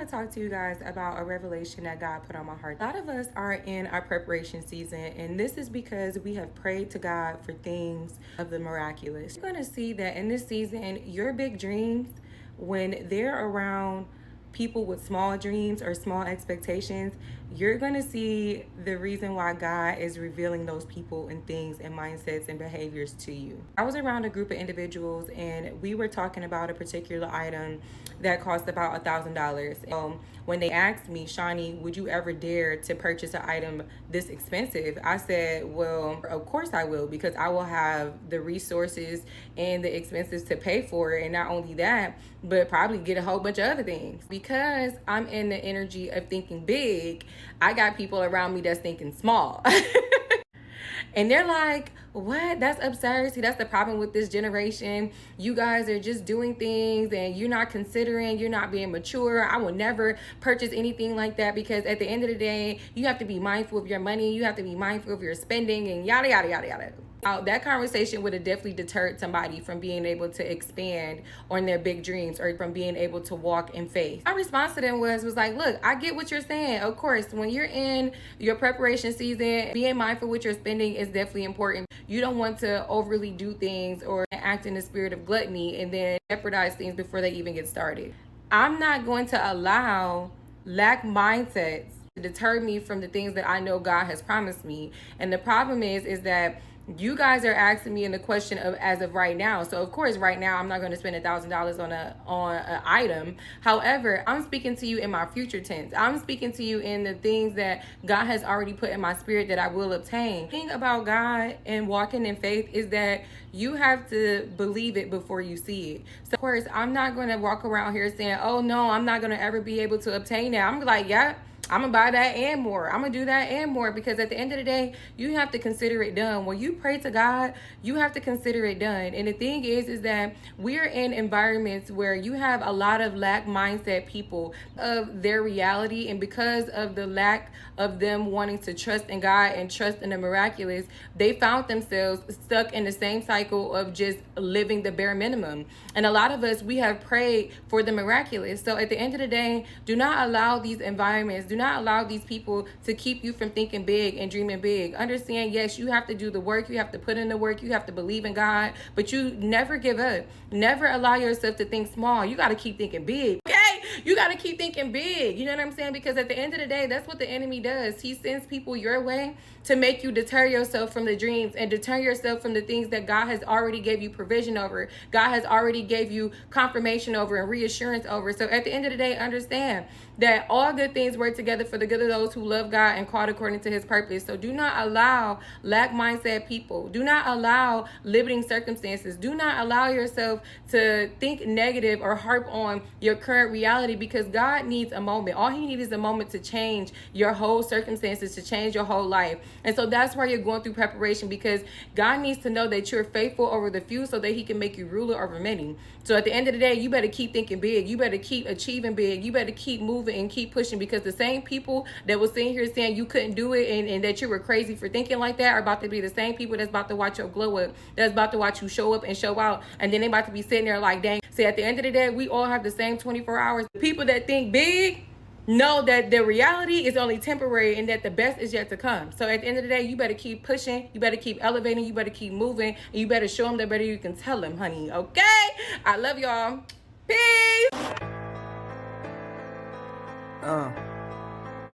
to talk to you guys about a revelation that God put on my heart. A lot of us are in our preparation season, and this is because we have prayed to God for things of the miraculous. You're going to see that in this season, your big dreams, when they're around people with small dreams or small expectations, you're going to see the reason why God is revealing those people and things and mindsets and behaviors to you. I was around a group of individuals and we were talking about a particular item that cost about $1,000. When they asked me, Shawnee, would you ever dare to purchase an item this expensive? I said, well, of course I will, because I will have the resources and the expenses to pay for it. And not only that, but probably get a whole bunch of other things. Because I'm in the energy of thinking big, I got people around me that's thinking small. And they're like, what? That's absurd. See, that's the problem with this generation. You guys are just doing things and you're not considering, you're not being mature. I will never purchase anything like that, because at the end of the day, you have to be mindful of your money. You have to be mindful of your spending and yada, yada, yada, yada. That conversation would have definitely deterred somebody from being able to expand on their big dreams or from being able to walk in faith. My response to them was like, look, I get what you're saying. Of course, when you're in your preparation season, being mindful with your spending is definitely important. You don't want to overly do things or act in the spirit of gluttony and then jeopardize things before they even get started. I'm not going to allow lack mindsets to deter me from the things that I know God has promised me. And the problem is that you guys are asking me in the question of as of right now. So of course, right now, I'm not going to spend $1,000 on an item. However, I'm speaking to you in my future tense. I'm speaking to you in the things that God has already put in my spirit that I will obtain. The thing about God and walking in faith is that you have to believe it before you see it. So of course, I'm not going to walk around here saying, oh no, I'm not going to ever be able to obtain that. I'm like, yeah, I'm gonna buy that and more. I'm gonna do that and more, because at the end of the day, you have to consider it done. When you pray to God, you have to consider it done. And the thing is that we're in environments where you have a lot of lack mindset people of their reality, and because of the lack of them wanting to trust in God and trust in the miraculous, they found themselves stuck in the same cycle of just living the bare minimum. And a lot of us, we have prayed for the miraculous. So at the end of the day, do not allow these environments, do not allow these people to keep you from thinking big and dreaming big. Understand, yes, you have to do the work, you have to put in the work, you have to believe in God, but you never give up. Never allow yourself to think small. You got to keep thinking big. Okay? You got to keep thinking big. You know what I'm saying? Because at the end of the day, that's what the enemy does. He sends people your way to make you deter yourself from the dreams and deter yourself from the things that God has already gave you provision over. God has already gave you confirmation over and reassurance over. So at the end of the day, understand that all good things work together for the good of those who love God and called according to his purpose. So do not allow lack mindset people. Do not allow limiting circumstances. Do not allow yourself to think negative or harp on your current reality, because God needs a moment. All he needs is a moment to change your whole circumstances, to change your whole life. And so that's why you're going through preparation, because God needs to know that you're faithful over the few so that he can make you ruler over many. So at the end of the day, you better keep thinking big. You better keep achieving big. You better keep moving and keep pushing, because the same people that was sitting here saying you couldn't do it and that you were crazy for thinking like that are about to be the same people that's about to watch your glow up, that's about to watch you show up and show out, and then they about to be sitting there like, dang. See, at the end of the day, we all have the same 24 hours. The people that think big know that the reality is only temporary and that the best is yet to come. So at the end of the day, you better keep pushing, you better keep elevating, you better keep moving, and you better show them the better you can tell them, honey. Okay? I love y'all. Peace.